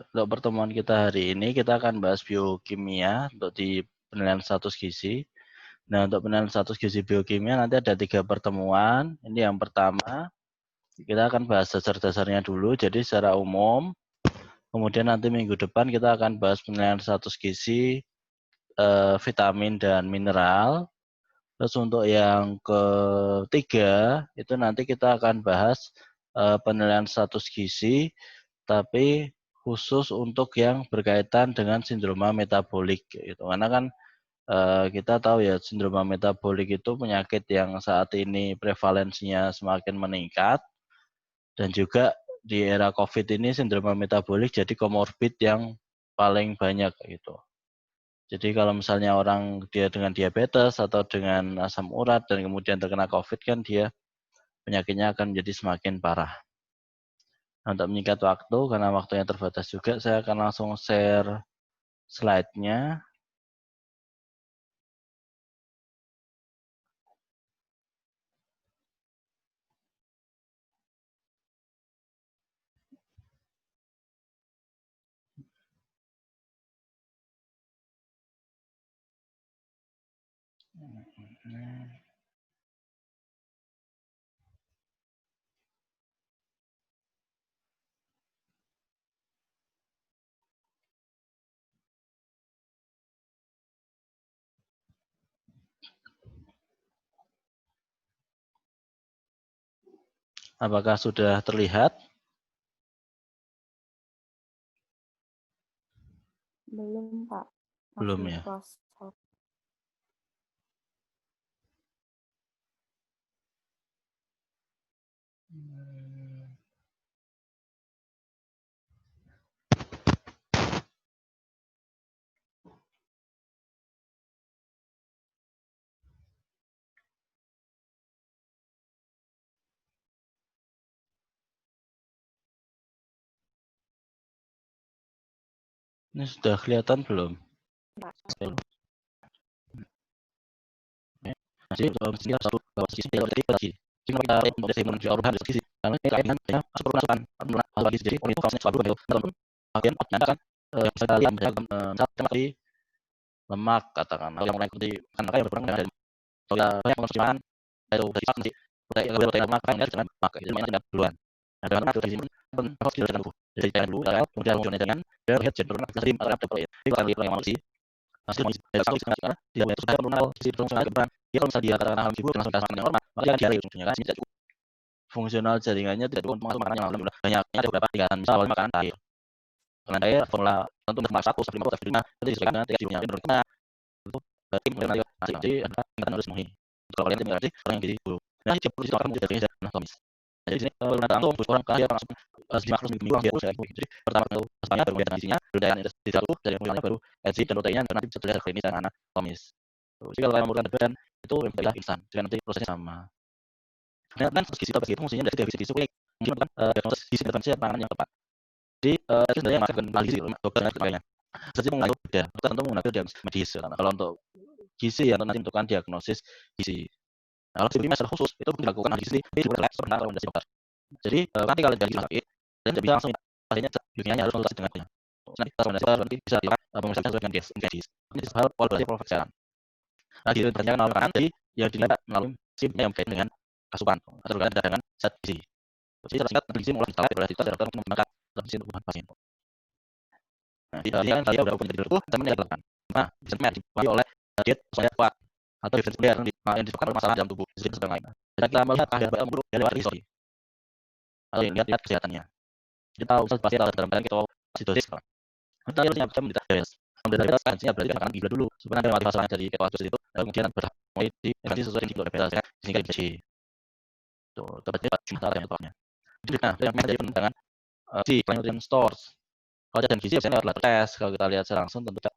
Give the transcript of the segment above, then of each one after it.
Untuk pertemuan kita hari ini, kita akan bahas biokimia untuk di penilaian status gizi. Nah, untuk penilaian status gizi biokimia nanti ada 3 pertemuan. Ini yang pertama, kita akan bahas dasar-dasarnya dulu, jadi secara umum. Kemudian nanti minggu depan kita akan bahas penilaian status gizi, vitamin dan mineral. Terus untuk yang ketiga, itu nanti kita akan bahas penilaian status gizi, tapi khusus untuk yang berkaitan dengan sindroma metabolik gitu. Karena kan kita tahu ya sindroma metabolik itu penyakit yang saat ini prevalensinya semakin meningkat, dan juga di era COVID ini sindroma metabolik jadi komorbid yang paling banyak gitu. Jadi kalau misalnya orang dia dengan diabetes atau dengan asam urat dan kemudian terkena COVID kan dia penyakitnya akan menjadi semakin parah. Nah, untuk menyingkat waktu, karena waktunya terbatas juga, saya akan langsung share slide-nya. Apakah sudah terlihat? Belum, Pak. Belum Masih ya? proses. Ini sudah kelihatan belum? Jadi satu sisi lagi. Jadi kita menjadi manusia perubahan dari sisi karena ini kaitannya dengan perubahan lagi. Jadi itu kalau suatu teman bagian kan bisa kalian seperti lemak katakan yang mulai seperti karena yang berkurang dari banyak konsumsi makan itu dari sisi protein lemak kan dengan lemak itu mainnya duluan. Nah, dengan dari sini harus kita dengan jadi jangan dulu kemudian kemudian dengan lihat cenderung ekstrim terhadap protein. Itu kali yang masih hasil dari satu karena dia sudah mengenal sisi fungsional kebenaran. Dia kalau misalnya dia katakan alami sibuk langsung yang normal, maka dia diare ujungnya kan tidak cukup. Fungsional jaringannya tidak cukup untuk makannya alhamdulillah. Banyaknya ada beberapa tingkatan misal awalnya makanan air. Makanan air formula tentu untuk 1 sampai 50 F5 itu disesuaikan dengan tingkat gizinya. Menurut kita itu berarti mulai jadi ada tingkatan harus memenuhi. Kalau kalian tidak berarti orang yang gizi buruk. Nah, ini perlu akan menjadi dari anatomis. Jadi di sini benar langsung terus orang kaya langsung sejumlah harus minggu orang dia terus jadi pertama itu pastinya baru dengan gizinya, berdayan di dalam tubuh, dari mulanya baru enzim dan proteinnya dan nanti bisa terlihat klinis dan anatomis. Jadi kalau kalian menurunkan berat badan itu adalah instan, dengan nanti prosesnya sama. Kemudian kan gizi itu fungsinya dari gizi kulit, mungkin bukan diagnosis gizi intervensi penanganan yang tepat. Jadi itu sebenarnya masih bukan ahli gizi, dokter dan sebagainya. Jadi menggunakan beda, dokter tentu menggunakan diagnosis medis. Kalau untuk gizi ya nanti menentukan diagnosis gizi. Nah, kalau sebelumnya secara khusus itu dilakukan ahli gizi, tapi juga lab sebenarnya rekomendasi dokter. Jadi nanti kalau dari sakit, dan tidak bisa langsung pasiennya biasanya harus konsultasi dengan dokternya. Nanti rekomendasi dokter nanti bisa dilakukan pemeriksaan sesuai dengan medis. Ini hal kolaborasi profesional. Nah, di intervensi melalui makanan tadi yang dilihat melalui SIM yang berkaitan dengan asupan atau berkaitan dengan zat gizi. Jadi secara singkat gizi mengolah misalnya evaluasi itu dokter untuk menggunakan zat gizi untuk kebutuhan pasien. Nah, di ini kan saya udah punya dulu, saya menjelaskan. Nah, misalnya dibuat oleh diet supaya kuat atau diferensiasi yang disebabkan oleh masalah dalam tubuh, gizi dan lain. Dan kita melihat keadaan buruk dari luar histori. Lalu lihat kesehatannya. Kita tahu misal pasien dalam keadaan ketoasidosis. Kita lihat bisa menderita diabetes. Menderita diabetes kan berarti karena gula dulu. Sebenarnya ada masalahnya dari ketoasidosis itu, kemudian mulai diganti sesuai dengan diabetes ya, sehingga infeksi. Tuh, tepatnya masalah yang utama. Nah, yang menjadi pengembangan si nutrient stores. Kalau cadangan gizi biasanya lewat tes. Kalau kita lihat secara langsung tentu tidak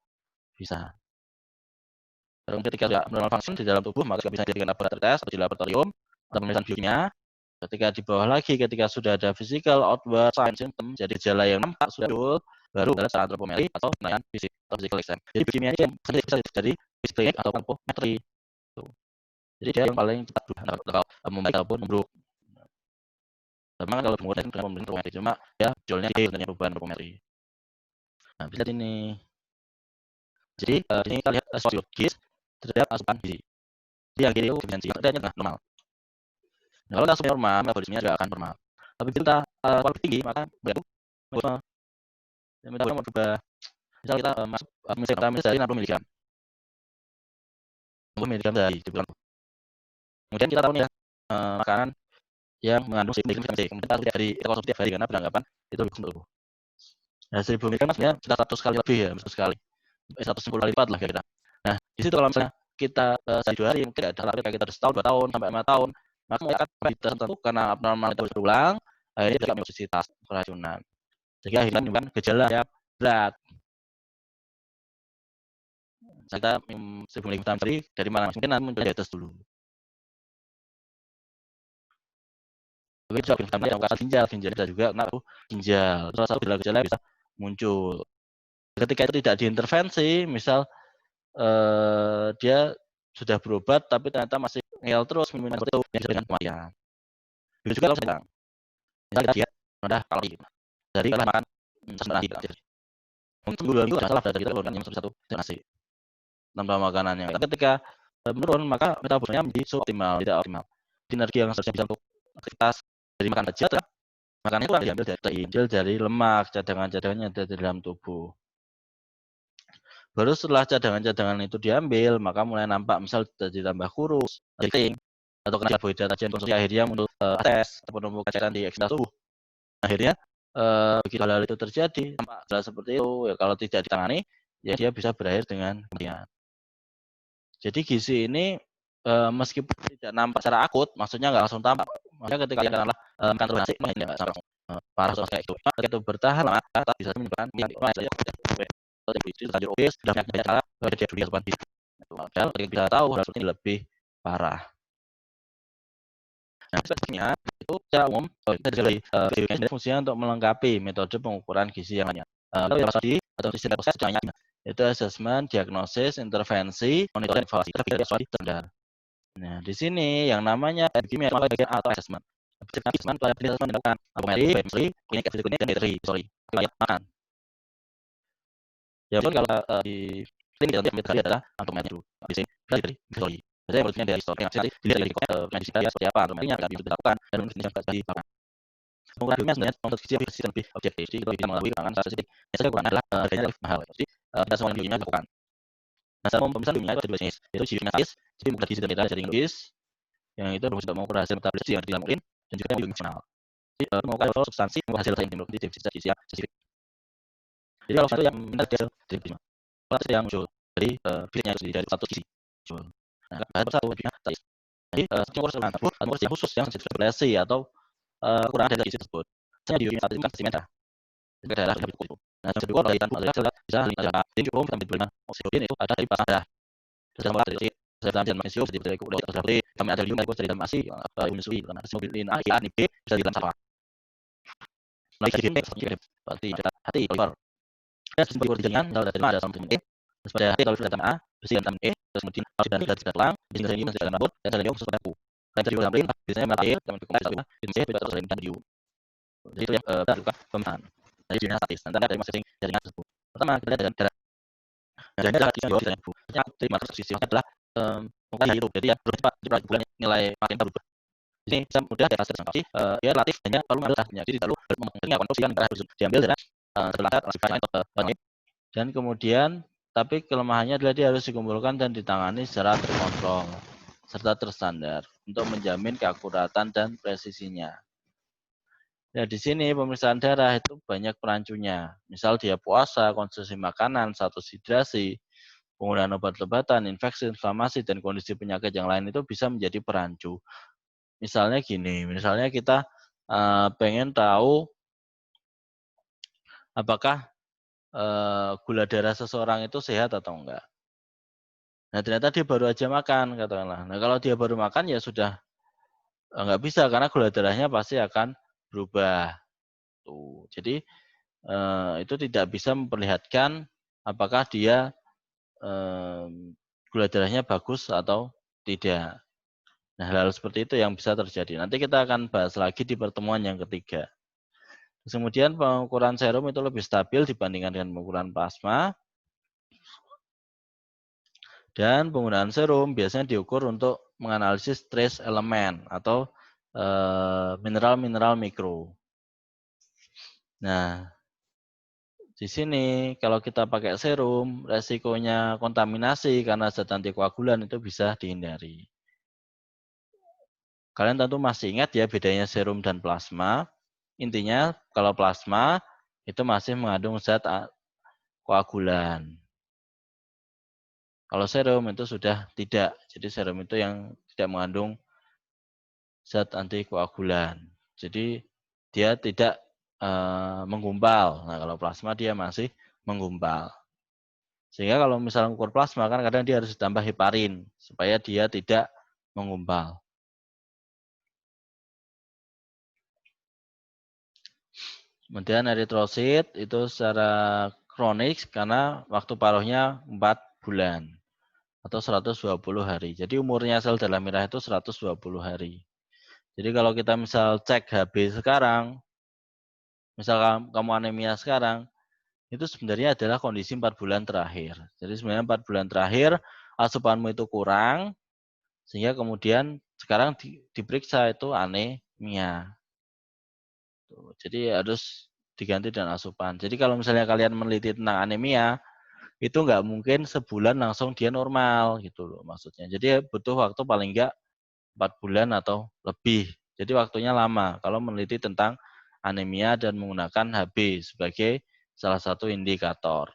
bisa. Kemudian ketika tidak normal function di dalam tubuh, maka bisa dijadikan laboratorium tes atau di laboratorium atau pemeriksaan biokimia. Ketika di bawah lagi, ketika sudah ada physical outward sign symptom, jadi gejala yang nampak sudah dulu, baru adalah cara antropometri atau penilaian fisik atau physical exam. Jadi biokimia ini bisa jadi fisik atau antropometri. Jadi dia yang paling cepat berubah, membaik ataupun memburuk. Memang kalau dengan pembentuk prometri, cuma ya jolnya sebenarnya perubahan prometri. Nah, bisa ini. Jadi ini kita lihat fisiologis terhadap asupan gizi. Jadi yang kiri itu efisiensi, yang tengah normal. Nah, kalau asupannya normal, metabolismenya juga akan normal. Tapi kita kalau tinggi, maka berat metabolisme berubah. Misal kita masuk misalnya dari 60 mg. 60 mg dari bulan. Kemudian kita tahu nih ya, makanan yang mengandung 1000 mg vitamin C. Kemudian kita harus dari konsumsi tiap hari karena beranggapan itu bagus untuk tubuh. Nah, 1000 mg sebenarnya sudah 100 kali lebih ya, 100 kali. 110 kali lipat lah kira-kira. Nah, di situ kalau misalnya kita sehari 2 hari mungkin ada tapi kayak kita udah setahun, 2 tahun, sampai 5 tahun, maka akan tertentu karena abnormal itu berulang, akhirnya juga toksisitas, keracunan. Sehingga akhirnya menimbulkan gejala yang berat. Kita 1000 mg dari mana? Mungkin muncul diabetes dulu. Tapi juga vitamin yang kasar ginjal bisa juga kena ginjal. Salah satu gejala bisa muncul. Ketika itu tidak diintervensi, misal dia sudah berobat tapi ternyata masih ngeyel terus minum seperti itu dengan kematian. Begitu juga kalau sedang, misalnya kita diet rendah kalori dari makan nasi. Untuk 2 minggu masalah dari kita turunkan yang satu nasi tanpa makanan yang. Tapi ketika menurun maka metabolismenya menjadi suboptimal, tidak optimal. Energi yang seharusnya bisa untuk aktivitas dari makan saja, makanan itu diambil dari lemak, cadangan-cadangannya ada di dalam tubuh. Baru setelah cadangan-cadangan itu diambil, maka mulai nampak misal ditambah kurus, keriting, atau kena karbohidrat aja konsumsi akhirnya muncul ates atau penumpukan cairan di ekstra tubuh. Akhirnya begitu hal itu terjadi, tampak jelas seperti itu, ya kalau tidak ditangani, ya dia bisa berakhir dengan kematian. Jadi gizi ini meskipun tidak nampak secara akut, maksudnya nggak langsung tampak. Maksudnya ketika katakanlah makan terus nasi, nggak langsung parah terus kayak itu. Ketika itu bertahan lama, tetap bisa menyebabkan lanjut obes, sudah banyak cara dia dunia asupan gizi. Padahal kita tahu hal ini lebih parah. Nah, spesifiknya itu secara umum dari fungsinya untuk melengkapi metode pengukuran gizi yang lainnya. Atau sistem proses caranya itu assessment, diagnosis, intervensi, monitoring, evaluasi. Kita standar. Nah, di sini yang namanya bagian atau assessment. Assessment dilakukan klinik dan makan. Ya pun kalau di klinik yang kami adalah anatominya dulu. Di sini dari histori. Jadi menurutnya dari histori yang dilihat dari medis dia seperti apa, anatominya akan dilakukan dan menurutnya di lapangan. Pengukurannya sebenarnya untuk sisi lebih objektif. Jadi kita melalui tangan statistik. Yang saya kurang adalah harganya lebih mahal. Jadi tidak semua ilmunya dilakukan. Nah, cara pemeriksaan ilmunya itu ada dua jenis. Yaitu uji klinis, jadi mengukur gizi dan metode jaring logis, yang itu berfungsi untuk mengukur hasil metabolisme yang tidak mungkin dan juga biofunksional. Jadi mengukur level substansi, mengukur hasil yang dimiliki defisit gizi yang spesifik. Jadi kalau satu yang minta hasil defisit yang muncul dari fisiknya itu dari satu gizi. Nah, bahan satu lebihnya statis. Jadi mengukur yang khusus yang sensitif relasi atau kurang dari gizi tersebut. Misalnya di satu kan spesimen darah. Jadi darah lebih kulit. Nah, yang kedua dari tanpa hasil bisa ada cukup vitamin B5 oksigen itu ada dari pasang darah. Terus yang dari dalam dan magnesium jadi dari kulit atau dari vitamin A dari itu dari dalam ASI insulin karena hemoglobin A, A, B bisa di dalam saraf. Lagi di berarti hati liver. Dan sebagai jaringan kalau ada vitamin E. Terus pada hati kalau vitamin A, besi vitamin E, terus kemudian dan tidak tulang, besi dan masih dalam rambut dan selenium khusus pada kuku. Lain dari dalam biasanya mata air dan cukup vitamin C, vitamin terus dan biu. Jadi itu yang dilakukan pemeriksaan. Dari jenis statis. Nanti ada masing-masing jaringan tersebut. Pertama kita lihat darah. Darahnya adalah kisah dari ibu. Dari maksud sisi adalah mengkaji itu. Jadi ya bercepat di bulan nilai makin berubah. Ini bisa mudah di atas tersangka. Dia relatif hanya volume darahnya. Jadi lalu mempengaruhi konstruksi yang darah harus diambil darah terlantar dan kemudian tapi kelemahannya adalah dia harus dikumpulkan dan ditangani secara terkontrol serta terstandar untuk menjamin keakuratan dan presisinya. Ya, di sini pemeriksaan darah itu banyak perancunya. Misal dia puasa, konsumsi makanan, status hidrasi, penggunaan obat-obatan, infeksi, inflamasi, dan kondisi penyakit yang lain itu bisa menjadi perancu. Misalnya gini, misalnya kita pengen tahu apakah gula darah seseorang itu sehat atau enggak. Nah, ternyata dia baru aja makan, katakanlah. Nah, kalau dia baru makan ya sudah enggak bisa karena gula darahnya pasti akan berubah. Tuh. Jadi itu tidak bisa memperlihatkan apakah dia gula darahnya bagus atau tidak. Nah, hal-hal seperti itu yang bisa terjadi. Nanti kita akan bahas lagi di pertemuan yang ketiga. Kemudian pengukuran serum itu lebih stabil dibandingkan dengan pengukuran plasma. Dan penggunaan serum biasanya diukur untuk menganalisis trace elemen atau mineral-mineral mikro. Nah, di sini kalau kita pakai serum, resikonya kontaminasi karena zat antikoagulan itu bisa dihindari. Kalian tentu masih ingat ya bedanya serum dan plasma. Intinya kalau plasma itu masih mengandung zat koagulan. Kalau serum itu sudah tidak. Jadi serum itu yang tidak mengandung zat antikoagulan. Jadi dia tidak menggumpal. Nah, kalau plasma dia masih menggumpal. Sehingga kalau misalnya ukur plasma kan kadang dia harus ditambah heparin supaya dia tidak menggumpal. Kemudian eritrosit itu secara kronik karena waktu paruhnya 4 bulan atau 120 hari. Jadi umurnya sel darah merah itu 120 hari. Jadi kalau kita misal cek HB sekarang, misal kamu anemia sekarang, itu sebenarnya adalah kondisi 4 bulan terakhir. Jadi sebenarnya 4 bulan terakhir asupanmu itu kurang, sehingga kemudian sekarang diperiksa itu anemia. Jadi harus diganti dengan asupan. Jadi kalau misalnya kalian meneliti tentang anemia, itu nggak mungkin sebulan langsung dia normal gitu loh maksudnya. Jadi butuh waktu paling nggak 4 bulan atau lebih. Jadi waktunya lama kalau meneliti tentang anemia dan menggunakan HB sebagai salah satu indikator.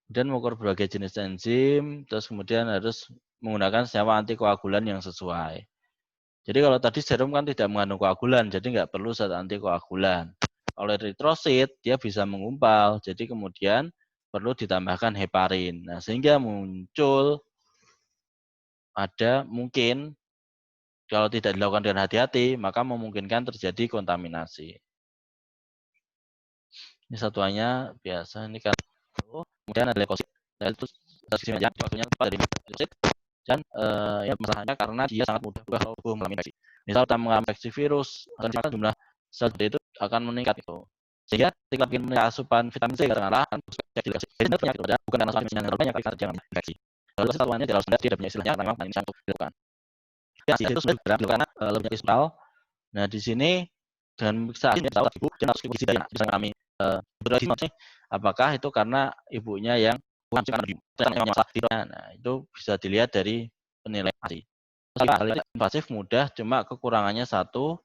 Kemudian mengukur berbagai jenis enzim, terus kemudian harus menggunakan senyawa antikoagulan yang sesuai. Jadi kalau tadi serum kan tidak mengandung koagulan, jadi nggak perlu zat antikoagulan. Oleh eritrosit, dia bisa menggumpal, jadi kemudian perlu ditambahkan heparin. Nah, sehingga muncul ada mungkin kalau tidak dilakukan dengan hati-hati, maka memungkinkan terjadi kontaminasi. Ini satuannya biasa, ini kan. Kemudian ada leukosit, nah, itu waktunya tepat dari leukosit. Dan ya masalahnya karena dia sangat mudah berubah kalau tubuh mengalami infeksi. Misal kita mengalami infeksi virus, maka jumlah sel itu akan meningkat itu. Sehingga ketika ingin meningkat asupan vitamin C katakanlah, ini penyakit roda bukan karena asupan yang banyak, tapi karena dia mengalami infeksi. Lalu satuannya tidak standar, tidak punya istilahnya karena memang ini untuk dilakukan. Ya, itu sudah dilakukan karena lebih banyak spiral. Nah, di sini dengan pemeriksaan ini bisa ibu dan harus ibu gizi daya bisa mengalami berarti apakah itu karena ibunya yang bukan masalah tidur. Nah, itu bisa dilihat dari penilaian ASI. Invasif mudah, cuma kekurangannya satu,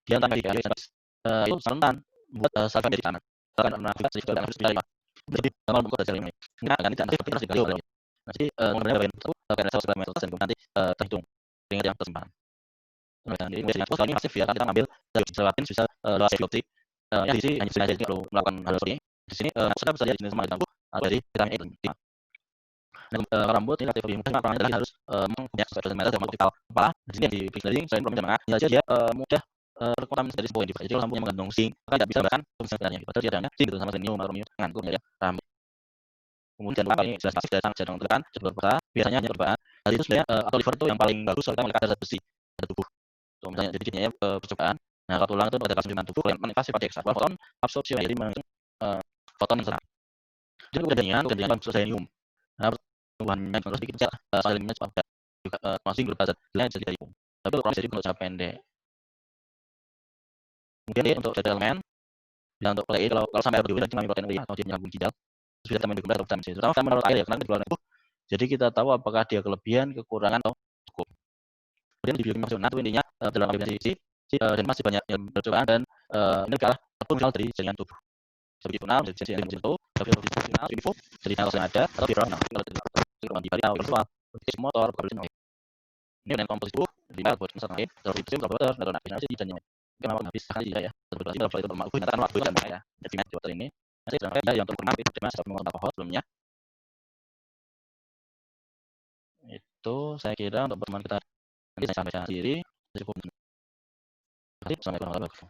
dia tadi itu rentan buat salvan dari tangan. Karena harus bisa jadi normal buku dari ini. Nah, kan tidak seperti harus dikasih berarti. Jadi kemudian bagian itu karena sel segala dan nanti terhitung keringat yang tersimpan. Nah, jadi biasanya kalau ini masif ya, kita ambil dari selapin bisa luas biopsi. Ya di sini hanya saja perlu melakukan hal seperti ini. Di sini sudah bisa jadi jenis sama rambut dari vitamin E. Nah, rambut ini relatif lebih mudah, makanya tadi harus punya sesuatu meter dan optimal kepala. Di sini yang dipilih dari selain problem jamaah, ya dia mudah terkontaminasi dari sebuah individu. Jadi kalau rambutnya mengandung zinc, maka tidak bisa bahkan fungsi sebenarnya. Padahal dia ada zinc gitu sama selenium atau aluminium mengandung ya rambut. Kemudian apa ini jelas masif dari jarang tekan, jalur persa, biasanya hanya perubahan. Hal itu sebenarnya atau liver itu yang paling bagus soalnya melihat zat besi pada tubuh. Tuh, misalnya jadi jadinya percobaan. Nah, kalau tulang itu pada kalsium tubuh yang menginvasi pada ekstrak foton absorpsi jadi mengandung foton yang serang. Jadi kemudian selenium. Nah, pertumbuhannya kalau sedikit kecil, seleniumnya cepat juga masih berupa zat lain bisa dari pupuk. Tapi kalau jadi untuk jangka pendek. Kemudian untuk zat elemen, dan untuk protein kalau sampai berdua jadi mengalami protein urea atau dia menyambung ginjal, terus bisa vitamin B12 atau vitamin C. Terutama vitamin menurut air ya, karena di luar tubuh. Jadi kita tahu apakah dia kelebihan, kekurangan atau cukup. Kemudian di biokimia fungsional itu intinya dalam aplikasi dan masih banyak yang percobaan dan ini adalah satu misal dari jaringan tubuh. Seperti fungsional, jadi jaringan itu, tapi fungsional, info, dari channel yang ada atau viral. Nah, kalau dari di bariau, visual, motor, ini dengan komposisi tubuh, lima buat misalnya terus itu komputer, navigasi dan yang kenapa habis sekali ya, terus itu bermakna gunakan waktu dan ya. Jadi komputer ini masih ada yang terkenal itu cuma satu mengenal alkohol sebelumnya. Itu saya kira untuk pertemuan kita nanti saya sampaikan sendiri cukup. Sampai jumpa lagi.